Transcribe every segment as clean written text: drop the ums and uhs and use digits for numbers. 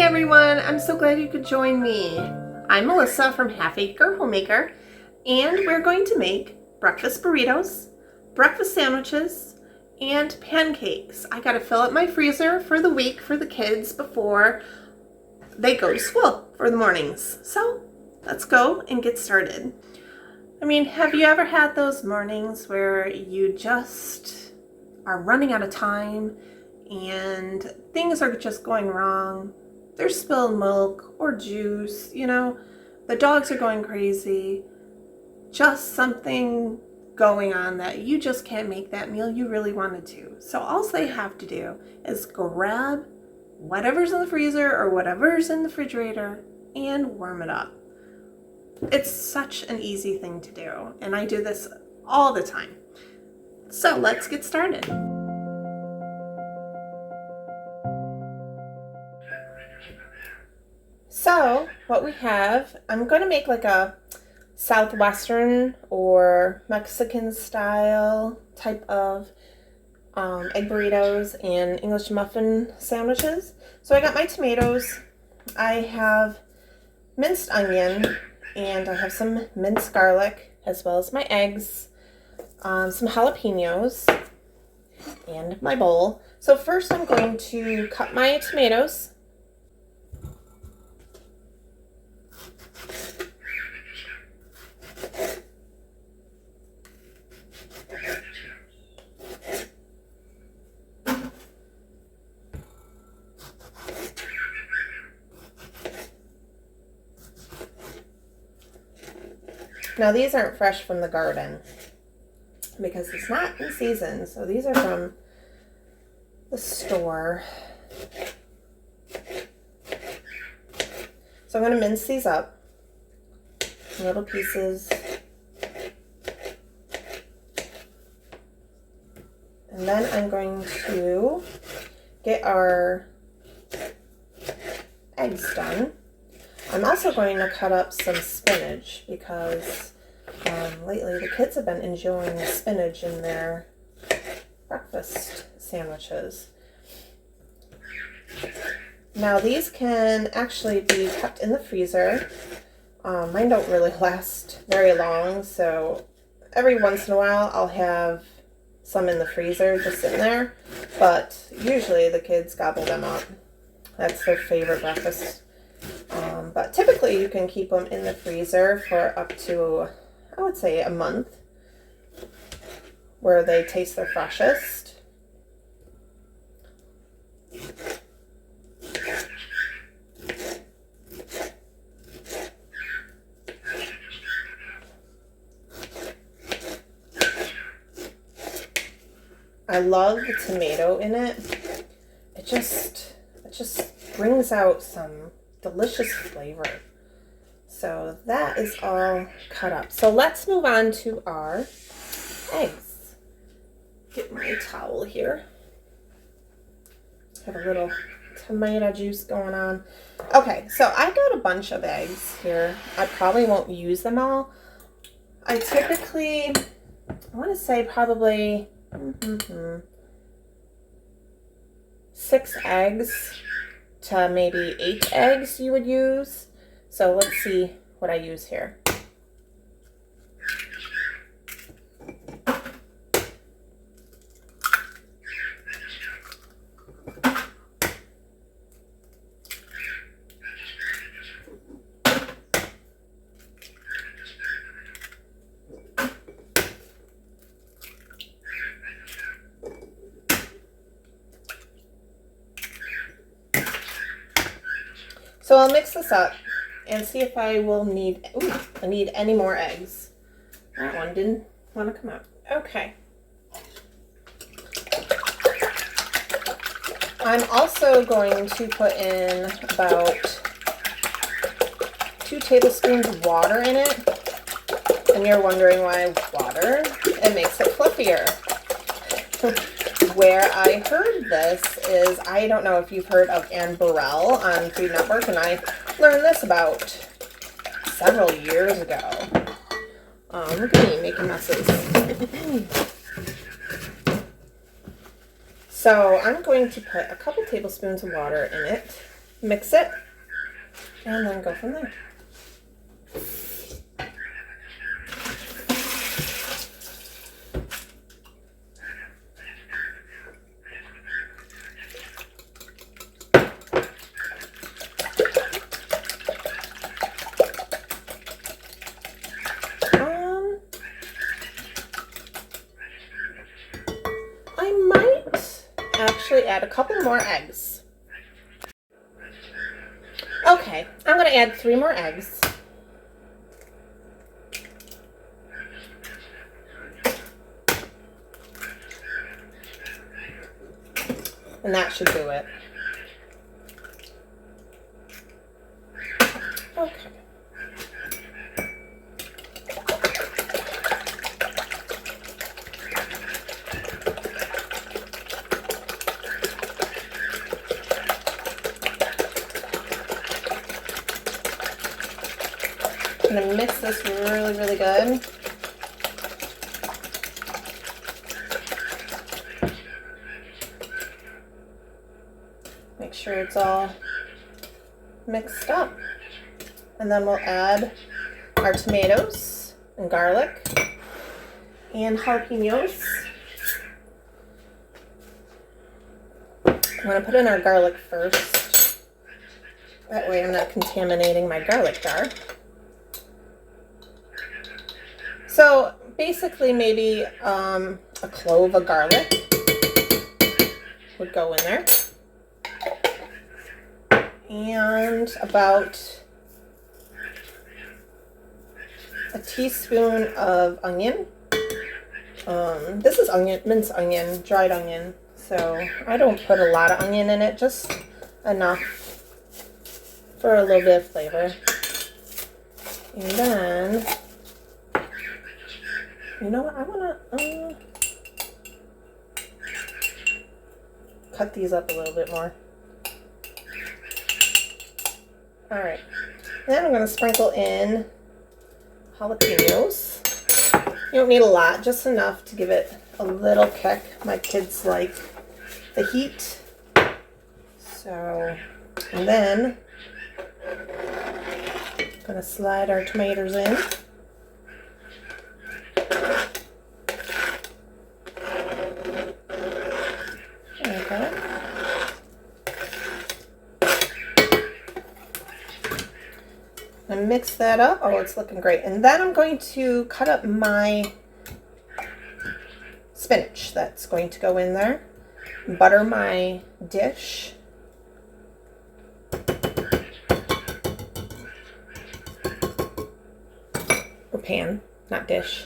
everyone, I'm so glad you could join me. I'm Melissa from Half Acre Homemaker, and we're going to make breakfast burritos, breakfast sandwiches, and pancakes. I gotta fill up my freezer for the week for the kids before they go to school for the mornings. So let's go and get started. I mean, have you ever had those mornings where you just are running out of time and things are just going wrong? There's spilled milk or juice, the dogs are going crazy, just something going on that you just can't make that meal you really wanted to. So all they have to do is grab whatever's in the freezer or whatever's in the refrigerator and warm it up. It's such an easy thing to do, and I do this all the time. So let's get started. So what we have, I'm going to make like a Southwestern or Mexican style type of egg burritos and English muffin sandwiches. So I got my tomatoes, I have minced onion, and I have some minced garlic, as well as my eggs, some jalapenos, and my bowl. So first I'm going to cut my tomatoes. Now these aren't fresh from the garden because it's not in season, so these are from the store. So I'm going to mince these up in little pieces. And then I'm going to get our eggs done. I'm also going to cut up some spinach because lately the kids have been enjoying the spinach in their breakfast sandwiches. Now these can actually be kept in the freezer. Mine don't really last very long, so every once in a while I'll have some in the freezer just sitting there, but usually the kids gobble them up. That's their favorite breakfast. But typically you can keep them in the freezer for up to, I would say, a month, where they taste their freshest. I love the tomato in it. It just brings out some delicious flavor. So that is all cut up. So let's move on to our eggs. Get my towel here. Have a little tomato juice going on. Okay, so I got a bunch of eggs here. I probably won't use them all. I typically, I want to say probably 6 eggs to maybe 8 eggs you would use. So let's see what I use here. So I'll mix this up and see if I will need, I need any more eggs. That one didn't want to come out. Okay. I'm also going to put in about 2 tablespoons of water in it. And you're wondering why water? It makes it fluffier. Where I heard this is, I don't know if you've heard of Anne Burrell on Food Network, and I learned this about several years ago. Look at me making messes. So I'm going to put a couple tablespoons of water in it. mix it, and then go from there. I might actually add a couple more eggs. Okay, I'm going to add 3 more eggs. And that should do it. Okay. I'm going to mix this really, really good. Make sure it's all mixed up. And then we'll add our tomatoes and garlic and jalapenos. I'm going to put in our garlic first. That way I'm not contaminating my garlic jar. So basically maybe a clove of garlic would go in there. And about a teaspoon of onion. This is onion, minced onion, dried onion. So I don't put a lot of onion in it, just enough for a little bit of flavor. And then, you know what, I want to cut these up a little bit more. Alright, then I'm going to sprinkle in jalapenos. You don't need a lot, just enough to give it a little kick. My kids like the heat. So, and then I'm going to slide our tomatoes in. Okay. And mix that up. Oh, it's looking great. And then I'm going to cut up my spinach that's going to go in there. Butter my dish. Or pan, not dish.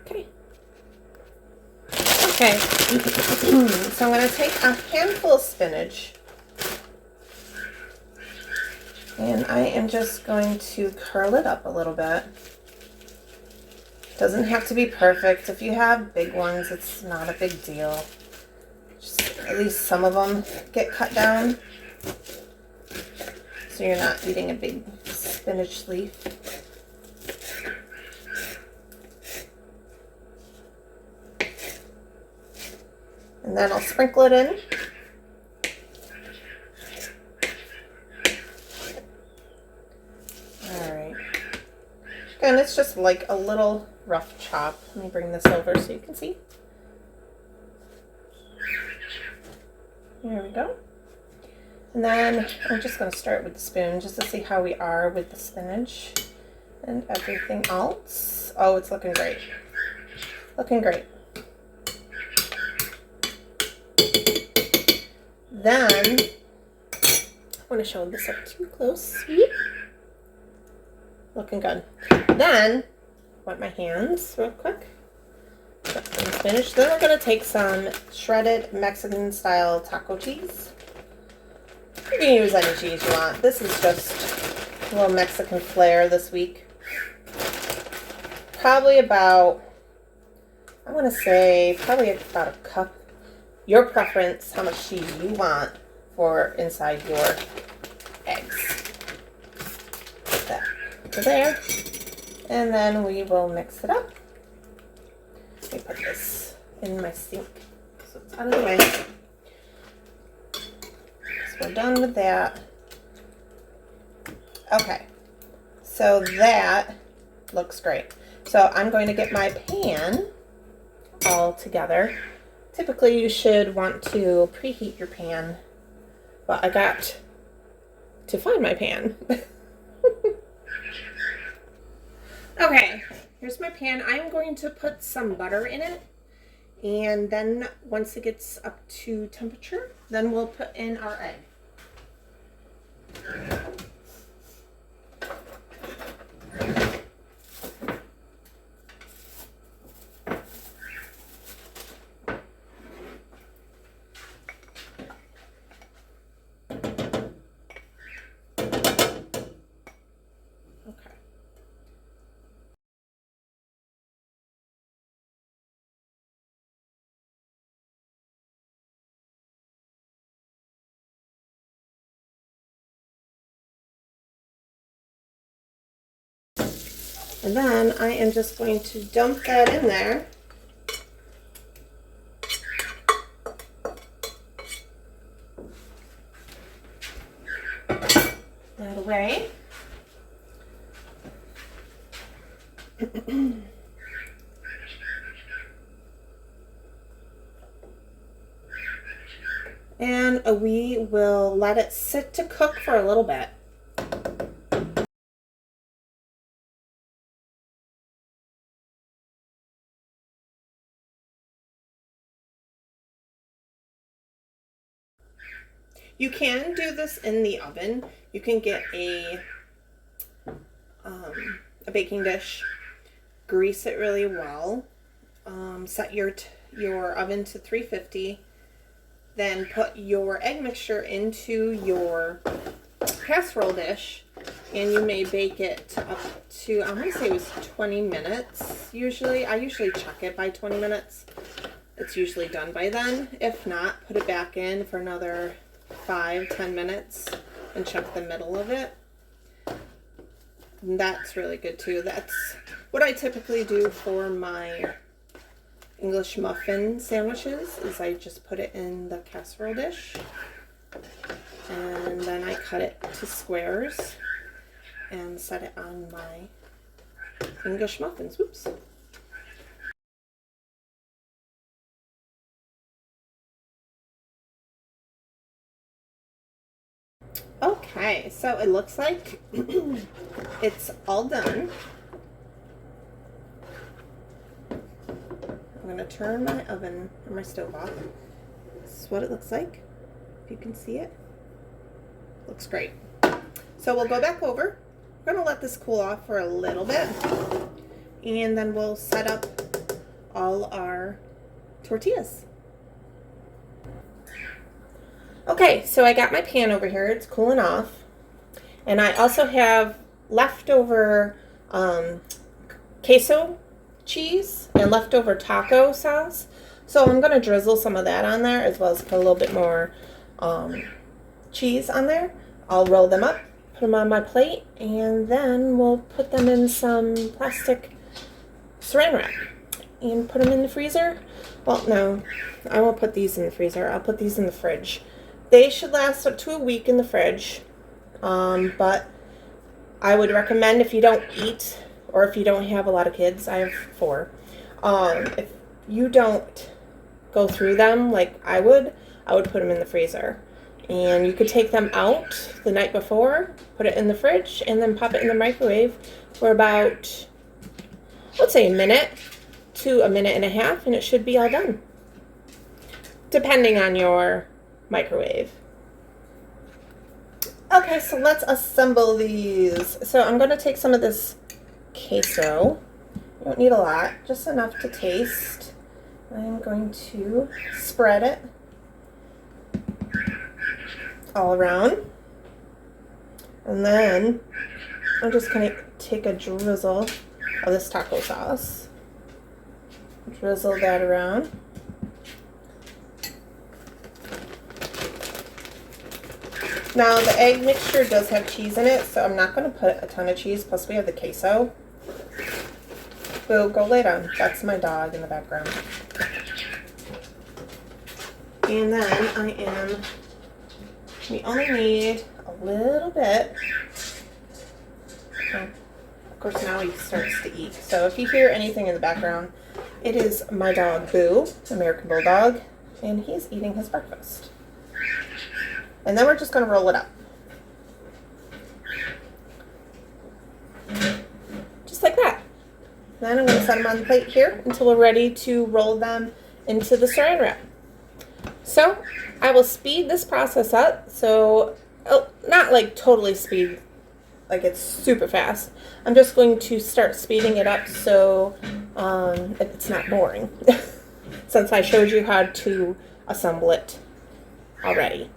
Okay. Okay. So I'm going to take a handful of spinach. And I am just going to curl it up a little bit. Doesn't have to be perfect. If you have big ones, it's not a big deal. Just at least some of them get cut down. So you're not eating a big spinach leaf. And then I'll sprinkle it in. And it's just like a little rough chop. Let me bring this over so you can see. There we go. And then I'm just going to start with the spoon just to see how we are with the spinach and everything else. Oh, it's looking great. Looking great. Then, I want to show this up too close. Looking good. Then, wet my hands real quick. Got some spinach. Then we're going to take some shredded Mexican style taco cheese. You can use any cheese you want. This is just a little Mexican flair this week. Probably about, I want to say, probably about a cup. Your preference, how much cheese you want for inside your eggs. Put that over there. And then we will mix it up. Let me put this in my sink so it's out of the way. So we're done with that. Okay, so that looks great. So I'm going to get my pan all together. Typically you should want to preheat your pan, but I got to find my pan. Okay, here's my pan. I'm going to put some butter in it, and then once it gets up to temperature, then we'll put in our egg. And then I am just going to dump that in there. That away. And we will let it sit to cook for a little bit. You can do this in the oven. You can get a baking dish, grease it really well, set your oven to 350, then put your egg mixture into your casserole dish, and you may bake it up to, I'm going to say it was 20 minutes usually. I usually check it by 20 minutes. It's usually done by then. If not, put it back in for another 5-10 minutes and check the middle of it. And that's really good too. That's what I typically do for my English muffin sandwiches, is I just put it in the casserole dish and then I cut it to squares and set it on my English muffins. Whoops. Okay, so it looks like it's all done. I'm going to turn my oven or my stove off. This is what it looks like, if you can see it. Looks great. So we'll go back over. We're going to let this cool off for a little bit, and then we'll set up all our tortillas. Okay, so I got my pan over here. It's cooling off. And I also have leftover queso cheese and leftover taco sauce. So I'm going to drizzle some of that on there, as well as put a little bit more cheese on there. I'll roll them up, put them on my plate, and then we'll put them in some plastic saran wrap and put them in the freezer. Well, no, I won't put these in the freezer. I'll put these in the fridge. They should last up to a week in the fridge, but I would recommend, if you don't eat or if you don't have a lot of kids, I have 4, if you don't go through them like I would put them in the freezer. And you could take them out the night before, put it in the fridge, and then pop it in the microwave for about, let's say, a minute to a minute and a half, and it should be all done, depending on your microwave. Okay, so let's assemble these. So I'm going to take some of this queso. You don't need a lot, just enough to taste. I'm going to spread it all around. And then I'm just going to take a drizzle of this taco sauce. Drizzle that around. Now, the egg mixture does have cheese in it, so I'm not going to put a ton of cheese, plus we have the queso. Boo, go lay down. That's my dog in the background. And then I am We only need a little bit. Of course, now he starts to eat. So if you hear anything in the background, it is my dog Boo, American Bulldog, and he's eating his breakfast. And then we're just going to roll it up. Just like that. Then I'm going to set them on the plate here until we're ready to roll them into the saran wrap. So I will speed this process up. So not like totally speed, like it's super fast. I'm just going to start speeding it up so it's not boring. Since I showed you how to assemble it already.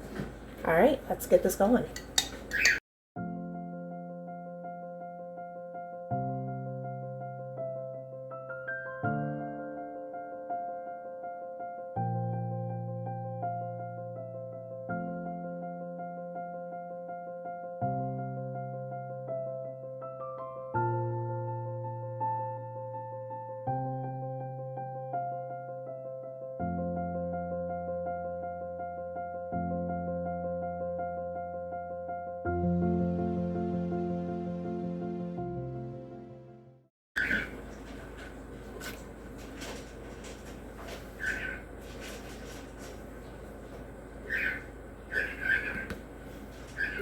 All right, let's get this going.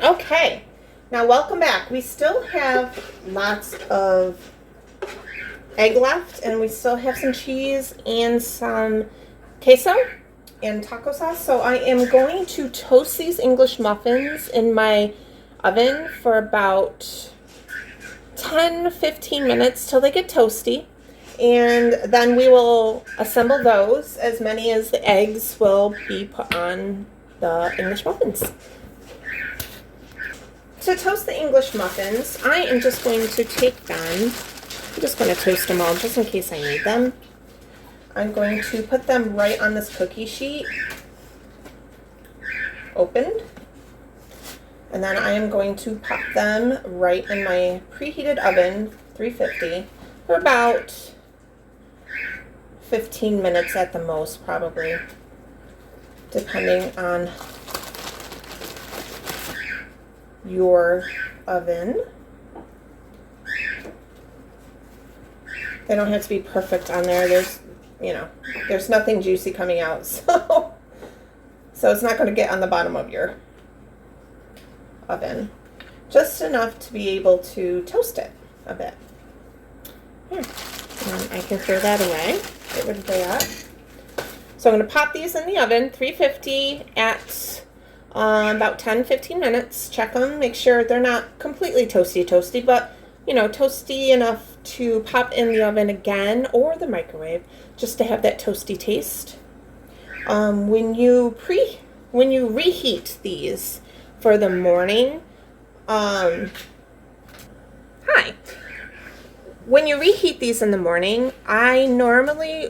Okay, now welcome back. We still have lots of egg left, and we still have some cheese and some queso and taco sauce. So I am going to toast these English muffins in my oven for about 10-15 minutes till they get toasty. And then we will assemble those. As many as the eggs will be put on the English muffins. To toast the English muffins, I am just going to take them. I'm just going to toast them all just in case I need them. I'm going to put them right on this cookie sheet, opened. And then I am going to pop them right in my preheated oven, 350, for about 15 minutes at the most, probably, depending on your oven. They don't have to be perfect on there. There's nothing juicy coming out, so it's not going to get on the bottom of your oven. Just enough to be able to toast it a bit. Here, and I can throw that away. Get rid of that. So I'm going to pop these in the oven, 350 at about 10-15 minutes. Check them, make sure they're not completely toasty, but toasty enough to pop in the oven again or the microwave just to have that toasty taste. When you reheat these for the morning, when you reheat these in the morning, I normally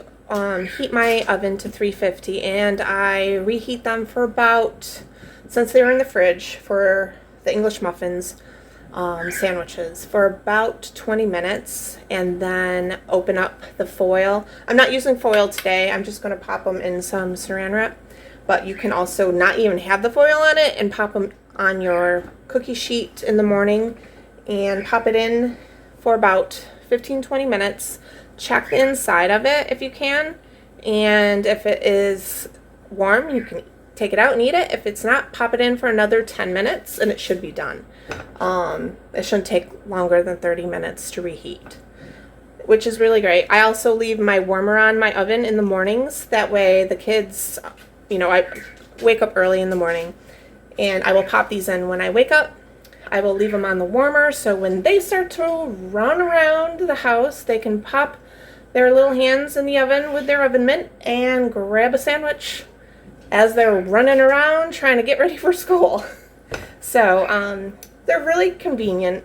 heat my oven to 350, and I reheat them for about, since they were in the fridge for the English muffins, sandwiches, for about 20 minutes, and then open up the foil. I'm not using foil today. I'm just going to pop them in some saran wrap, but you can also not even have the foil on it and pop them on your cookie sheet in the morning and pop it in for about 15-20 minutes. Check the inside of it if you can, and if it is warm, you can take it out and eat it. If it's not, pop it in for another 10 minutes and it should be done. It shouldn't take longer than 30 minutes to reheat, which is really great. I also leave my warmer on my oven in the mornings. That way the kids, I wake up early in the morning, and I will pop these in when I wake up. I will leave them on the warmer, so when they start to run around the house, they can pop their little hands in the oven with their oven mitt and grab a sandwich as they're running around trying to get ready for school. So they're really convenient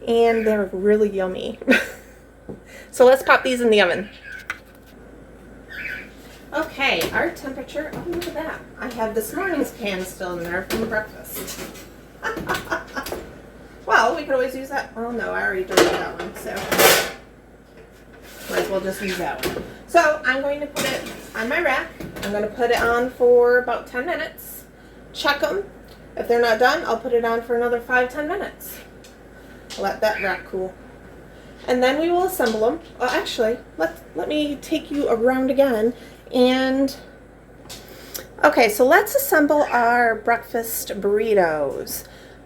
and they're really yummy. So let's pop these in the oven. Okay, our temperature, oh look at that. I have this morning's pan still in there from breakfast. Well, we could always use that. Oh no, I already dirtied that one, so might as well just use that one. So I'm going to put it on my rack. I'm going to put it on for about 10 minutes. Check them. If they're not done, I'll put it on for another 5-10 minutes. Let that rack cool. And then we will assemble them. Actually, let me take you around again. And okay, so let's assemble our breakfast burritos.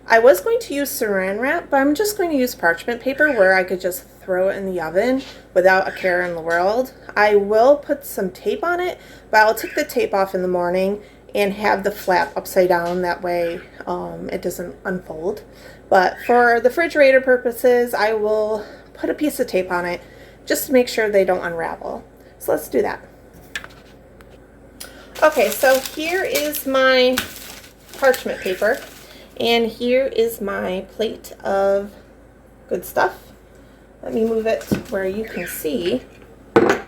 I was going to use saran wrap, but I'm just going to use parchment paper where I could just throw it in the oven without a care in the world. I will put some tape on it, but I'll take the tape off in the morning and have the flap upside down. That way it doesn't unfold. But for the refrigerator purposes, I will put a piece of tape on it just to make sure they don't unravel. So let's do that. Okay, so here is my parchment paper. And here is my plate of good stuff. Let me move it where you can see.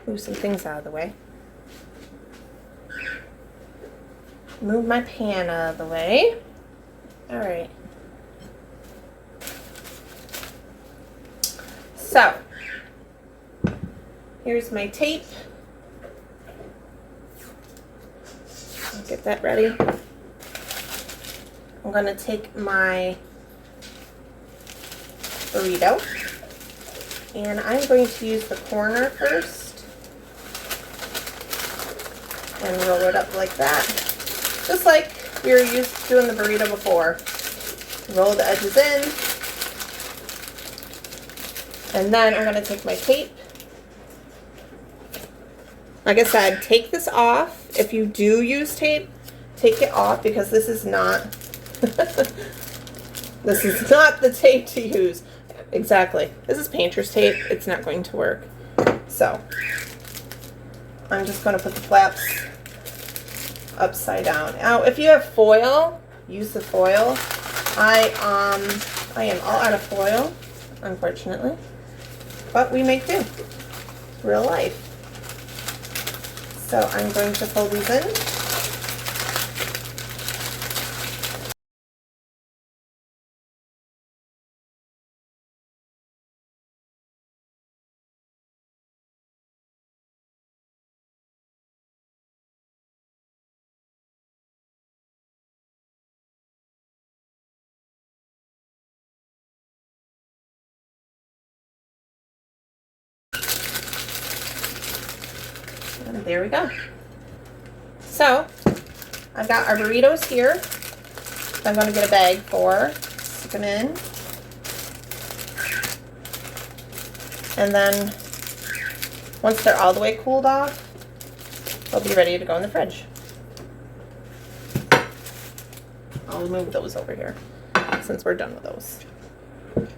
Move some things out of the way. Move my pan out of the way. All right. So, here's my tape. I'll get that ready. I'm going to take my burrito, and I'm going to use the corner first and roll it up like that, just like we were used to doing the burrito before. Roll the edges in, and then I'm going to take my tape. Like I said, take this off. If you do use tape, take it off, because this is not this is not the tape to use. Exactly. This is painter's tape. It's not going to work. So I'm just going to put the flaps upside down. Now, if you have foil, use the foil. I am all out of foil, unfortunately. But we make do. Real life. So I'm going to fold these in. And there we go. So, I've got our burritos here. I'm going to get a bag for, stick them in. And then, once they're all the way cooled off, they'll be ready to go in the fridge. I'll move those over here, since we're done with those.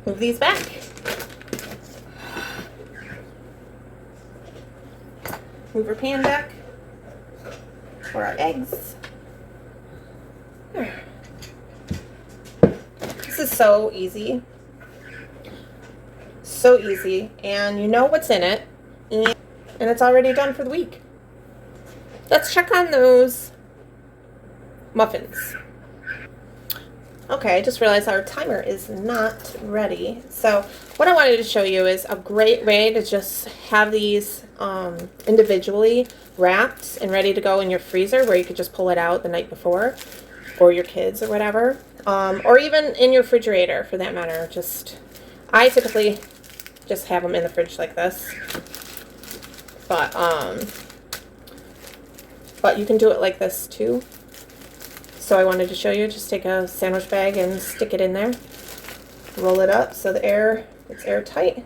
Move these back. Move our pan back for our eggs. There. This is so easy. So easy. And you know what's in it. And it's already done for the week. Let's check on those muffins. Okay, I just realized our timer is not ready. So what I wanted to show you is a great way to just have these individually wrapped and ready to go in your freezer, where you could just pull it out the night before, or your kids or whatever, or even in your refrigerator for that matter. I typically just have them in the fridge like this, but you can do it like this too. So I wanted to show you, just take a sandwich bag and stick it in there. Roll it up so it's airtight.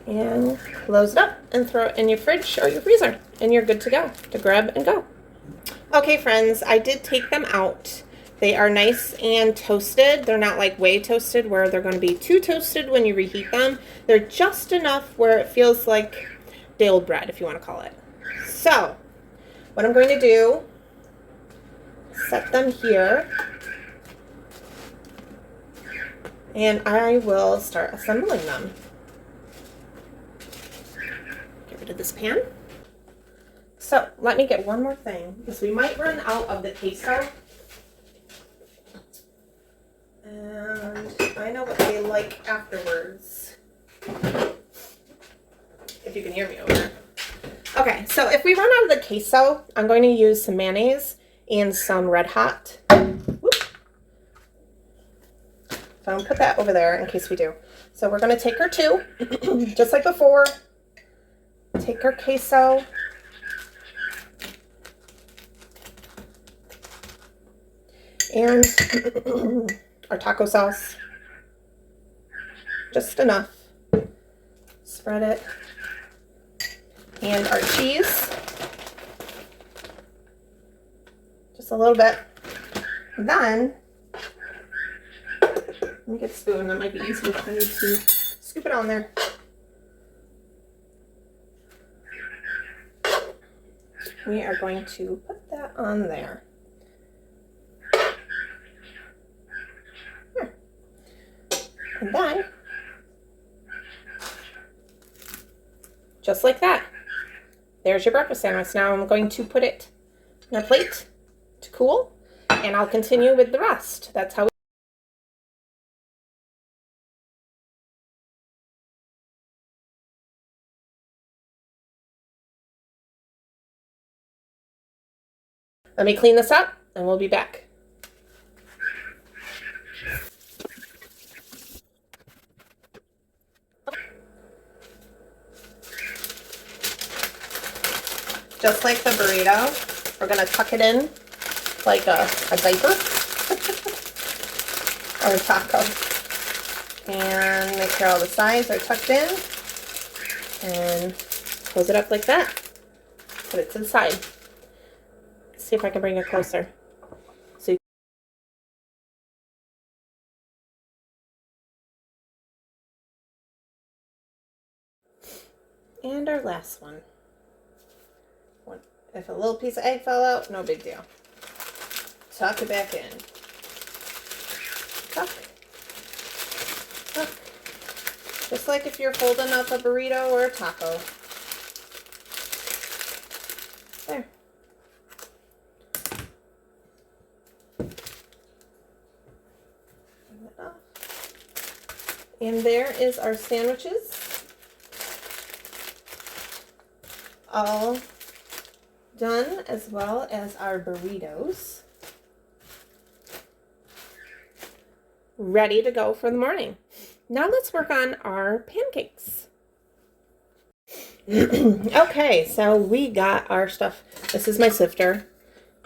And close it up and throw it in your fridge or your freezer. And you're good to go, to grab and go. Okay friends, I did take them out. They are nice and toasted. They're not like way toasted where they're going to be too toasted when you reheat them. They're just enough where it feels like day old bread, if you want to call it. So, what I'm going to do, set them here, and I will start assembling them. Get rid of this pan. So let me get one more thing, because we might run out of the queso, and I know what they like afterwards, if you can hear me over there. Okay, so if we run out of the queso, I'm going to use some mayonnaise and some Red Hot. Whoop. So I'm going to put that over there in case we do. So we're going to take our two, just like before. Take our queso. And our taco sauce. Just enough. Spread it. And our cheese. Just a little bit. And then, let me get a spoon. That might be easier for me to scoop it on there. We are going to put that on there. And then, just like that, there's your breakfast sandwich. Now I'm going to put it in a plate to cool, and I'll continue with the rest. That's how Let me clean this up, and we'll be back. Just like the burrito, we're going to tuck it in like a diaper or a taco. And make sure all the sides are tucked in. And close it up like that. Put it to the side. Let's see if I can bring it closer. And our last one. If a little piece of egg fell out, no big deal. Tuck it back in. Tuck. Tuck. Just like if you're folding up a burrito or a taco. There. Bring that off. And there is our sandwiches. All done, as well as our burritos. Ready to go for the morning. Now let's work on our pancakes. Okay, so we got our stuff. This is my sifter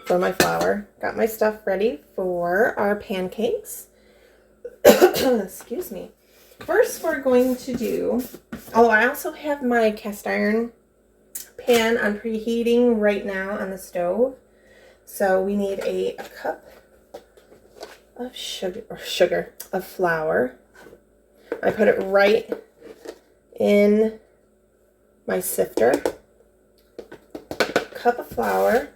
for my flour. Got my stuff ready for our pancakes. Excuse me. First, we're going to do, I also have my cast iron pan on preheating right now on the stove. So we need a cup of of flour. I put it right in my sifter. Cup of flour,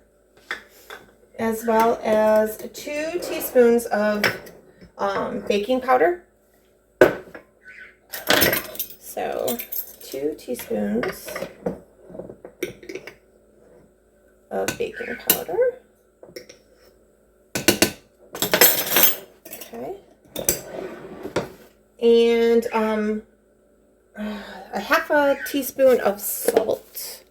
as well as 2 teaspoons of baking powder. So 2 teaspoons of baking powder. Okay. And a half a teaspoon of salt.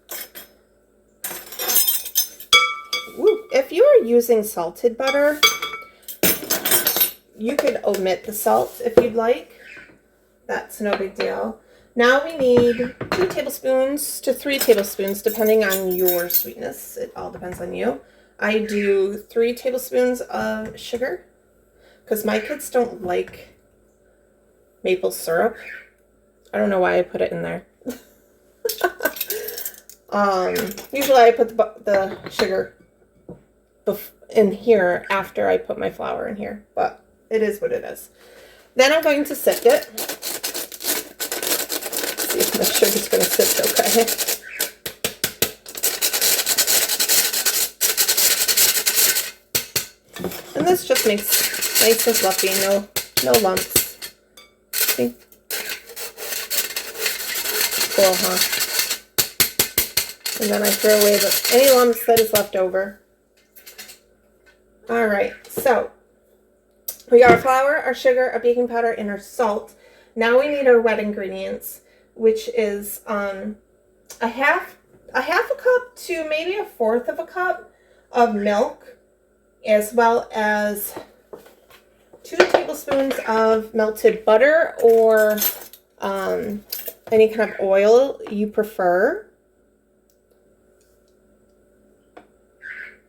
Ooh, if you are using salted butter, you could omit the salt if you'd like. That's no big deal. Now we need 2 tablespoons to 3 tablespoons, depending on your sweetness. It all depends on you. I do 3 tablespoons of sugar because my kids don't like maple syrup. I don't know why I put it in there. Usually I put the sugar in here after I put my flour in here, but it is what it is. Then I'm going to sift it. See if my sugar's going to sift okay. And this just makes nice and fluffy, no lumps. See? Cool, huh? And then I throw away any lumps that is left over. Alright, so we got our flour, our sugar, our baking powder, and our salt. Now we need our wet ingredients, which is a half a cup to maybe 1/4 of a cup of milk, as well as 2 tablespoons of melted butter or any kind of oil you prefer.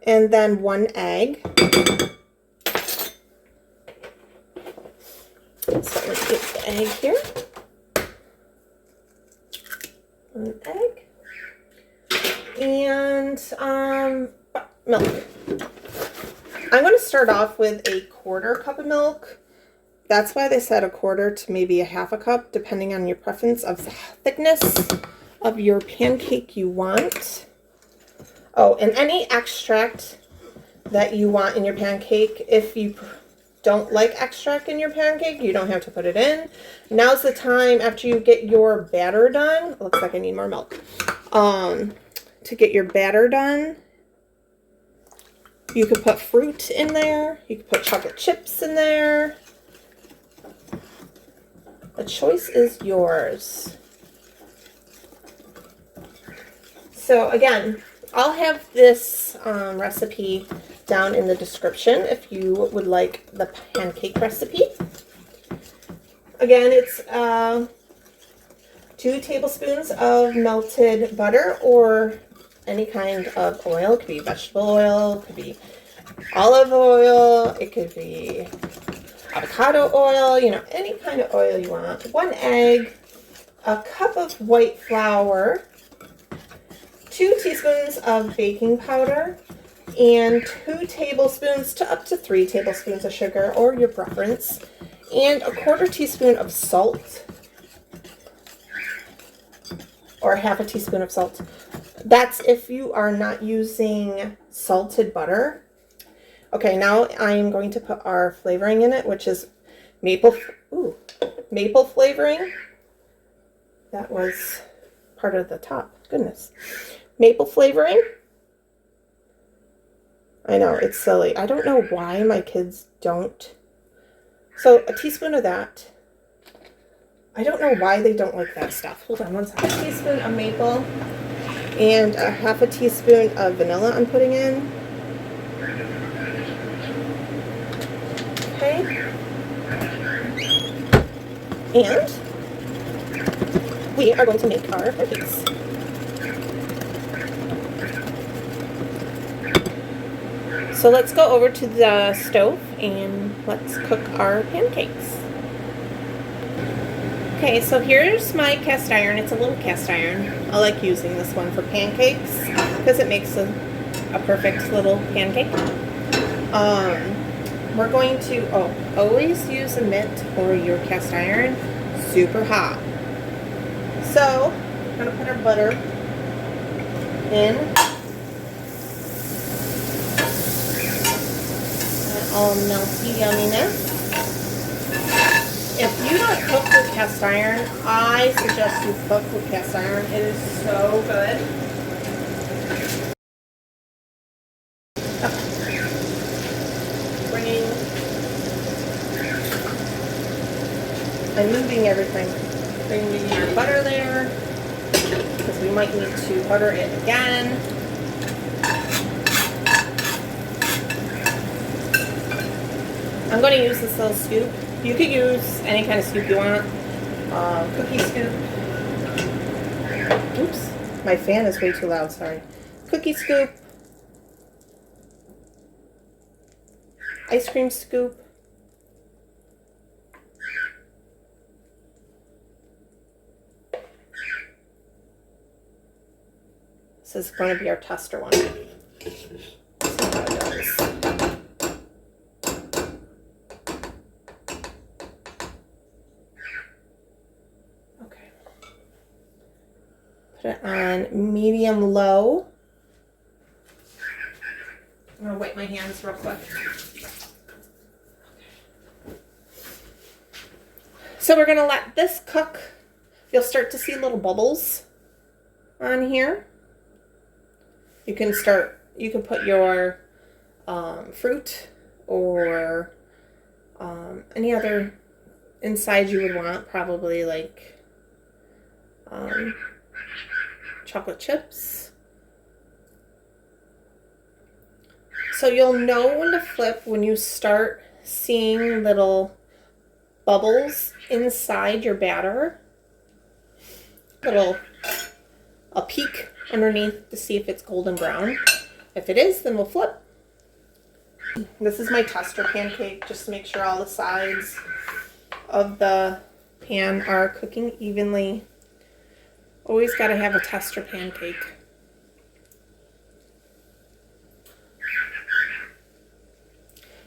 And then 1 egg. So let's get the egg here. 1 egg. And milk. I'm going to start off with a 1/4 cup of milk. That's why they said 1/4 to maybe a 1/2 cup, depending on your preference of the thickness of your pancake you want. Oh, and any extract that you want in your pancake, if you don't like extract in your pancake, you don't have to put it in. Now's the time after you get your batter done. Looks like I need more milk. To get your batter done, you could put fruit in there. You could put chocolate chips in there. The choice is yours. So again, I'll have this recipe down in the description if you would like the pancake recipe. Again, it's 2 tablespoons of melted butter or any kind of oil. It could be vegetable oil, it could be olive oil, it could be avocado oil, you know, any kind of oil you want. 1 egg, a cup of white flour, 2 teaspoons of baking powder, and 2 tablespoons to up to 3 tablespoons of sugar, or your preference, and a 1/4 teaspoon of salt, or 1/2 teaspoon of salt. That's if you are not using salted butter. Okay, now I'm going to put our flavoring in it, which is maple flavoring. That was part of the top. Goodness. Maple flavoring. I know, it's silly. I don't know why my kids don't. So a teaspoon of that. I don't know why they don't like that stuff. Hold on one second. A teaspoon of maple and a 1/2 teaspoon of vanilla I'm putting in. Okay. And we are going to make our cookies. So let's go over to the stove and let's cook our pancakes. Okay, so here's my cast iron. It's a little cast iron. I like using this one for pancakes because it makes a perfect little pancake. We're going to, always use a mitt for your cast iron. Super hot. So, we're going to put our butter in. All melty yumminess. If you don't cook with cast iron, I suggest you cook with cast iron. It is so good. I'm moving everything. Bringing your butter there, because we might need to butter it again. I'm going to use this little scoop. You could use any kind of scoop you want. Cookie scoop. Oops, my fan is way too loud, sorry. Cookie scoop. Ice cream scoop. This is going to be our tester one. See how it does. Okay. Put it on medium-low. I'm going to wipe my hands real quick. So we're going to let this cook. You'll start to see little bubbles on here. You can put your fruit or any other inside you would want, probably like chocolate chips. So you'll know when to flip when you start seeing little bubbles inside your batter. A peek underneath to see if it's golden brown. If it is, then we'll flip. This is my tester pancake, just to make sure all the sides of the pan are cooking evenly. Always got to have a tester pancake.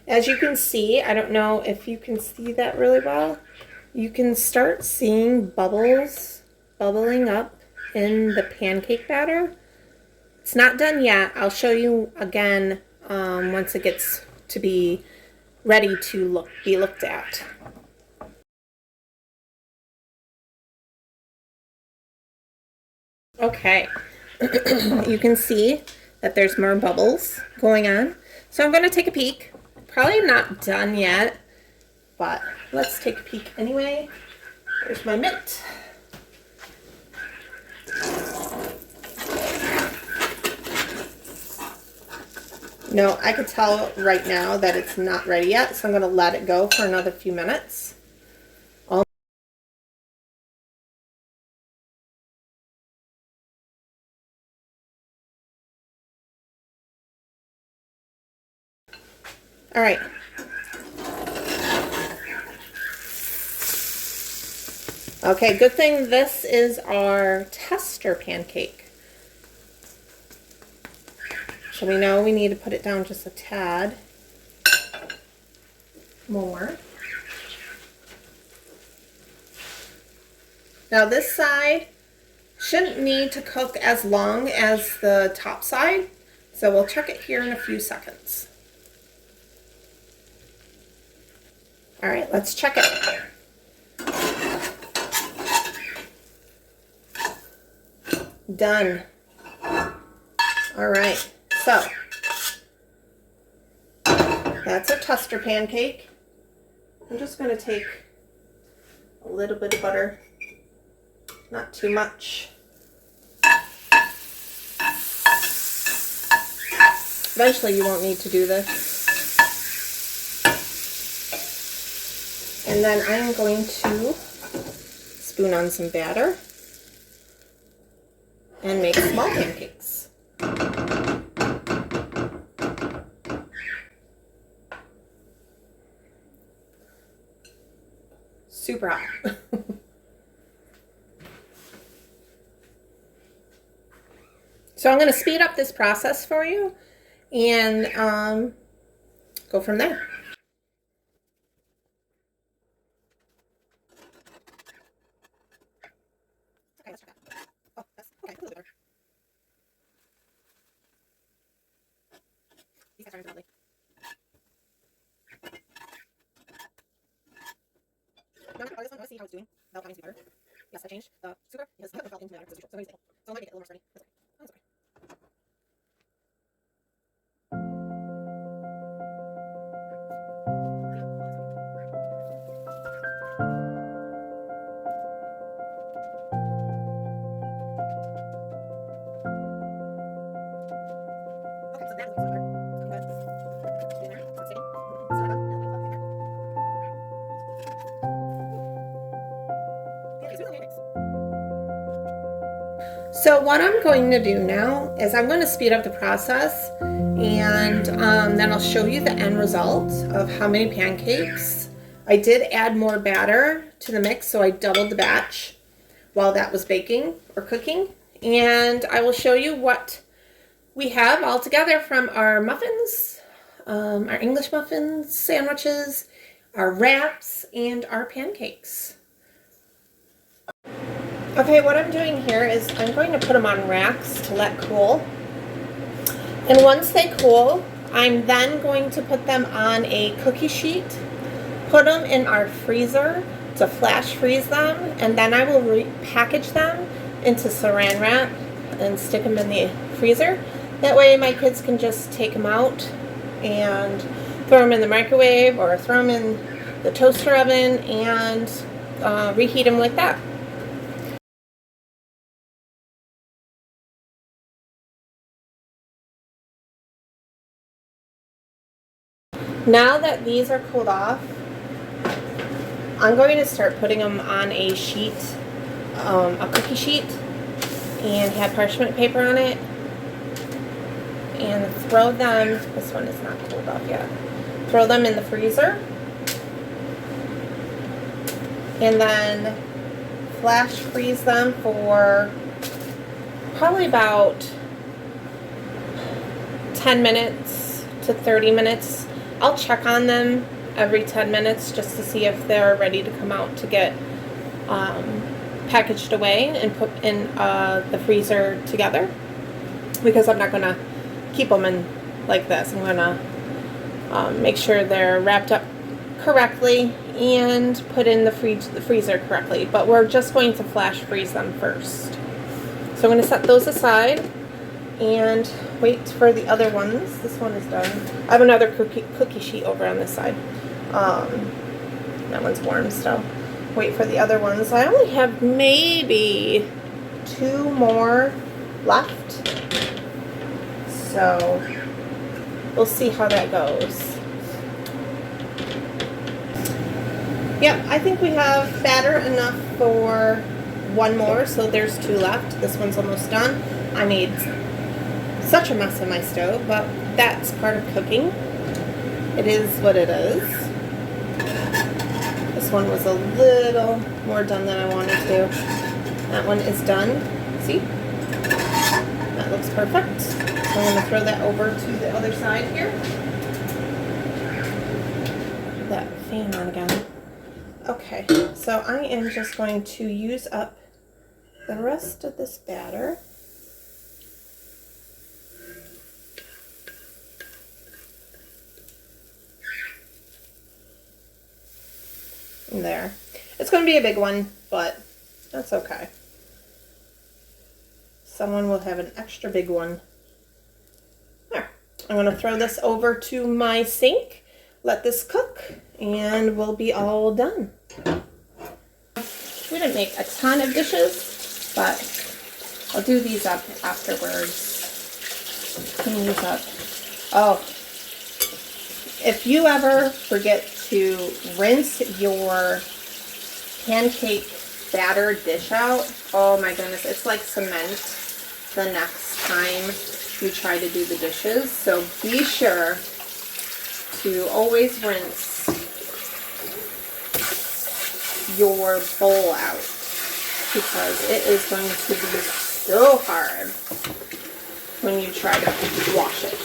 As you can see, I don't know if you can see that really well, you can start seeing bubbles bubbling up in the pancake batter. It's not done yet. I'll show you again once it gets to be ready to be looked at. Okay, you can see that there's more bubbles going on. So I'm going to take a peek. Probably not done yet, but let's take a peek anyway. There's my mitt. No, I could tell right now that it's not ready yet, so I'm going to let it go for another few minutes. All right. Okay, good thing this is our tester pancake. So we know we need to put it down just a tad more. Now this side shouldn't need to cook as long as the top side, so we'll check it here in a few seconds. All right, let's check it. Done. All right, so that's a tester pancake. I'm just going to take a little bit of butter, not too much. Eventually you won't need to do this. And then I'm going to spoon on some batter and make small pancakes. Super hot. So I'm going to speed up this process for you and go from there. Okay, let's try that. Oh, that's okay. A little bit better. These guys are lovely. Now I'm going to this one. I want to see how it's doing. Bell needs to be better. Yes, I changed the sugar because the felt into the other. So I'm going to get a little more sturdy. That's okay. That's okay. Okay, so that is the part. I'm good. In there. So it's sitting. So I'm done. Pancakes, really pancakes. So what I'm going to do now is I'm going to speed up the process, and then I'll show you the end result of how many pancakes. I did add more batter to the mix, so I doubled the batch while that was baking or cooking, and I will show you what we have all together from our muffins, our English muffins, sandwiches, our wraps, and our pancakes. Okay, what I'm doing here is I'm going to put them on racks to let cool. And once they cool, I'm then going to put them on a cookie sheet, put them in our freezer to flash freeze them, and then I will repackage them into saran wrap and stick them in the freezer. That way my kids can just take them out and throw them in the microwave or throw them in the toaster oven and reheat them like that. Now that these are cooled off, I'm going to start putting them on a sheet, a cookie sheet, and have parchment paper on it, and throw them, this one is not cooled off yet, throw them in the freezer, and then flash freeze them for probably about 10 minutes to 30 minutes. I'll check on them every 10 minutes just to see if they're ready to come out to get packaged away and put in the freezer together, because I'm not going to keep them in like this. I'm going to make sure they're wrapped up correctly and put in the freezer correctly, but we're just going to flash freeze them first. So I'm going to set those aside and wait for the other ones. This one is done. I have another cookie sheet over on this side. That one's warm still. Wait for the other ones. I only have maybe 2 more left, so we'll see how that goes. Yep, I think we have batter enough for 1 more, so there's 2 left. This one's almost done. I made such a mess on my stove, but that's part of cooking. It is what it is. This one was a little more done than I wanted to. That one is done. See? That looks perfect. So I'm going to throw that over to the other side here. Put that fan on again. Okay, so I am just going to use up the rest of this batter. There. It's going to be a big one, but that's okay. Someone will have an extra big one. There. I'm going to throw this over to my sink, let this cook, and we'll be all done. We didn't make a ton of dishes, but I'll do these up afterwards. Clean these up. Oh, if you ever forget to rinse your pancake batter dish out, oh my goodness, it's like cement the next time you try to do the dishes. So be sure to always rinse your bowl out, because it is going to be so hard when you try to wash it.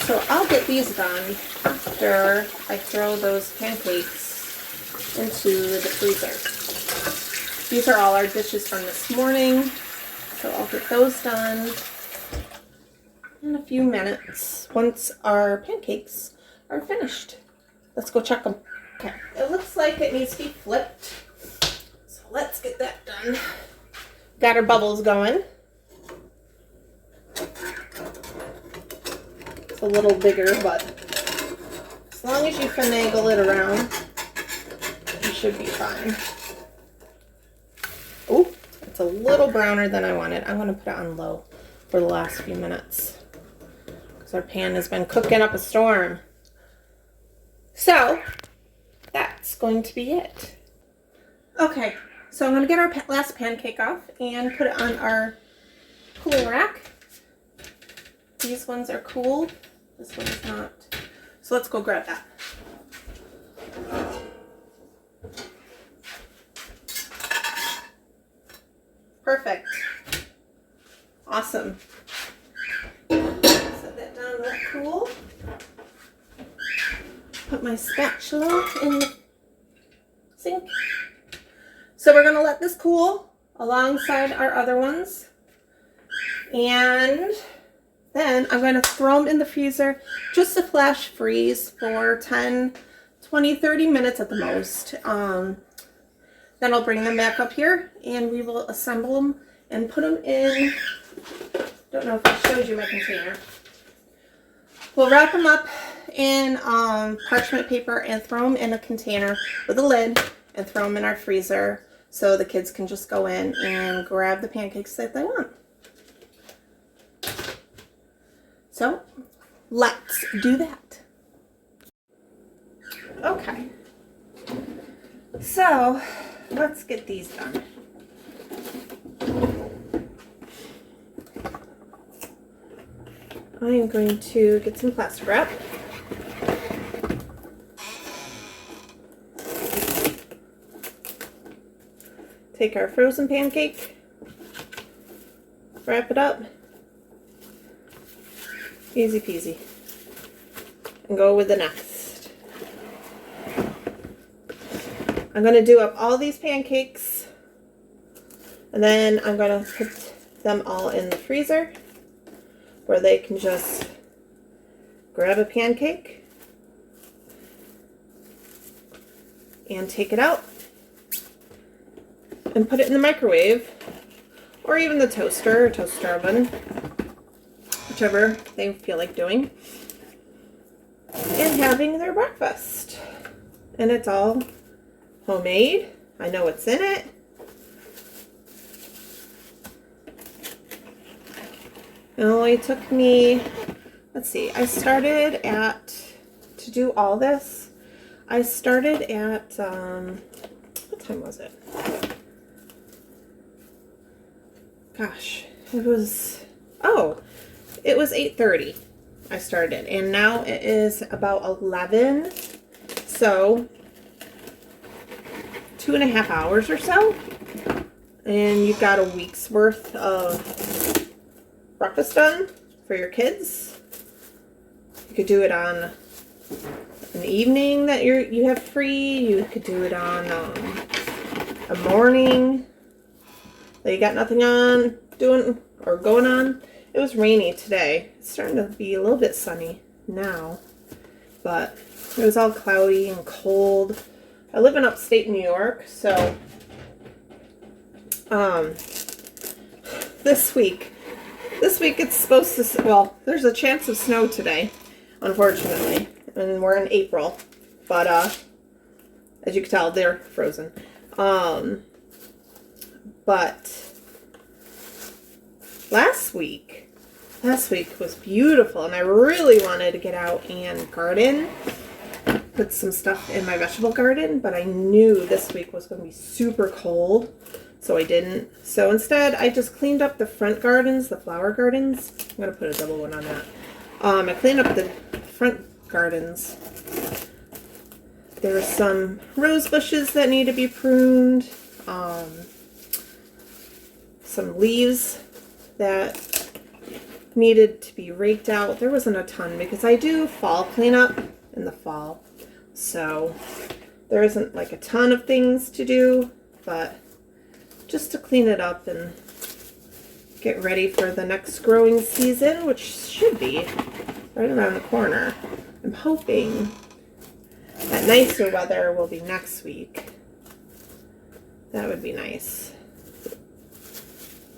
So I'll get these done after I throw those pancakes into the freezer. These are all our dishes from this morning, so I'll get those done in a few minutes once our pancakes are finished. Let's go check them. Okay, it looks like it needs to be flipped, so let's get that done. Got our bubbles going. A little bigger, but as long as you finagle it around, you should be fine. Oh, it's a little browner than I wanted. I'm going to put it on low for the last few minutes because our pan has been cooking up a storm. So that's going to be it. Okay, so I'm going to get our last pancake off and put it on our cooling rack. These ones are cool. This one is not. So let's go grab that. Perfect. Awesome. Set that down, let it cool. Put my spatula in the sink. So we're going to let this cool alongside our other ones. And then I'm going to throw them in the freezer just to flash freeze for 10, 20, 30 minutes at the most. Then I'll bring them back up here and we will assemble them and put them in, don't know if I showed you my container. We'll wrap them up in parchment paper and throw them in a container with a lid and throw them in our freezer so the kids can just go in and grab the pancakes that they want. So let's do that. Okay, so let's get these done. I am going to get some plastic wrap. Take our frozen pancake, wrap it up, easy peasy, and go with the next. I'm going to do up all these pancakes, and then I'm going to put them all in the freezer where they can just grab a pancake and take it out and put it in the microwave, or even the toaster or toaster oven, whichever they feel like doing, and having their breakfast. And it's all homemade. I know what's in it. It only took me, let's see, to do all this, I started at, what time was it? Gosh, it was 8:30 I started, and now it is about 11, so 2.5 hours or so, and you've got a week's worth of breakfast done for your kids. You could do it on an evening that you have free. You could do it on a morning that you got nothing on doing or going on. It was rainy today. It's starting to be a little bit sunny now, but it was all cloudy and cold. I live in upstate New York, so this week it's supposed to, well, there's a chance of snow today, unfortunately, and we're in April, but as you can tell, they're frozen. But last week was beautiful, and I really wanted to get out and garden, put some stuff in my vegetable garden, but I knew this week was going to be super cold, so I didn't. So instead, I just cleaned up the front gardens, the flower gardens. I'm going to put a double one on that. I cleaned up the front gardens. There were some rose bushes that need to be pruned. Some leaves that needed to be raked out. There wasn't a ton because I do fall cleanup in the fall. So there isn't like a ton of things to do, but just to clean it up and get ready for the next growing season, which should be right around the corner. I'm hoping that nicer weather will be next week. That would be nice.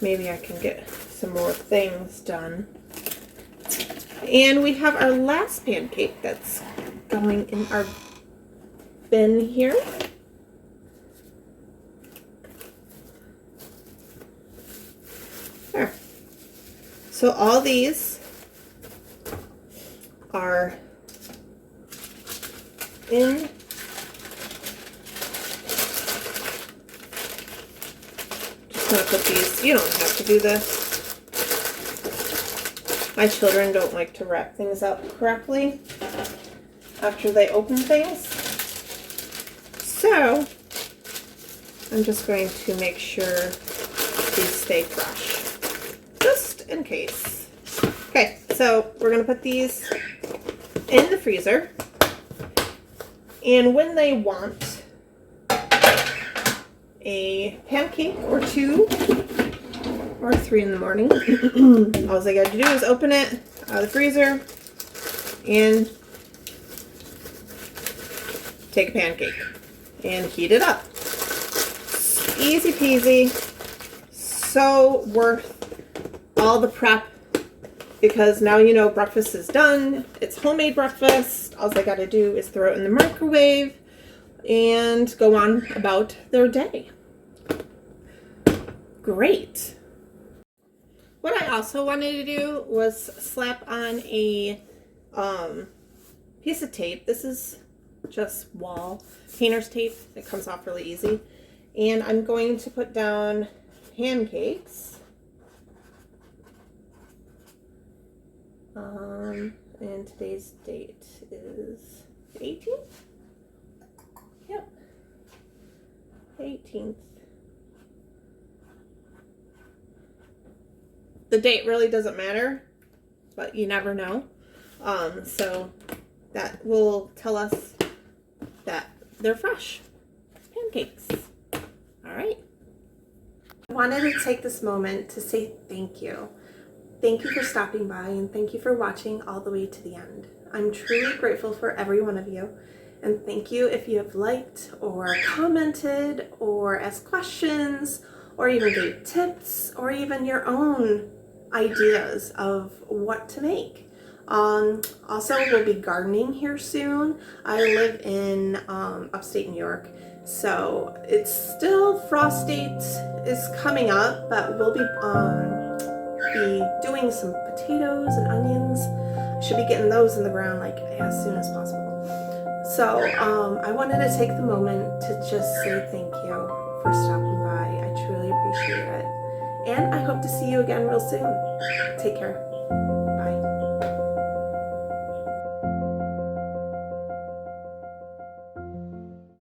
Maybe I can get some more things done. And we have our last pancake that's going in our bin here. There. So all these are in gonna put these, you don't have to do this. My children don't like to wrap things up correctly after they open things. So I'm just going to make sure these stay fresh, just in case. Okay, so we're gonna put these in the freezer, and when they want a pancake or 2 or 3 in the morning, all they got to do is open it out of the freezer and take a pancake and heat it up. Easy peasy. So worth all the prep, because now you know breakfast is done. It's homemade breakfast. All they got to do is throw it in the microwave and go on about their day. Great. What I also wanted to do was slap on a piece of tape. This is just wall painter's tape. It comes off really easy. And I'm going to put down pancakes. And today's date is the 18th? Yep. 18th. The date really doesn't matter, but you never know. So that will tell us that they're fresh pancakes. All right. I wanted to take this moment to say thank you. Thank you for stopping by, and thank you for watching all the way to the end. I'm truly grateful for every one of you. And thank you if you have liked or commented or asked questions or even gave tips or even your own ideas of what to make. Also, we'll be gardening here soon. I live in upstate New York, so it's still frost date is coming up, but we'll be doing some potatoes and onions. Should be getting those in the ground like as soon as possible. So I wanted to take the moment to just say thank you for stopping by. I truly appreciate it. And I hope to see you again real soon. Take care.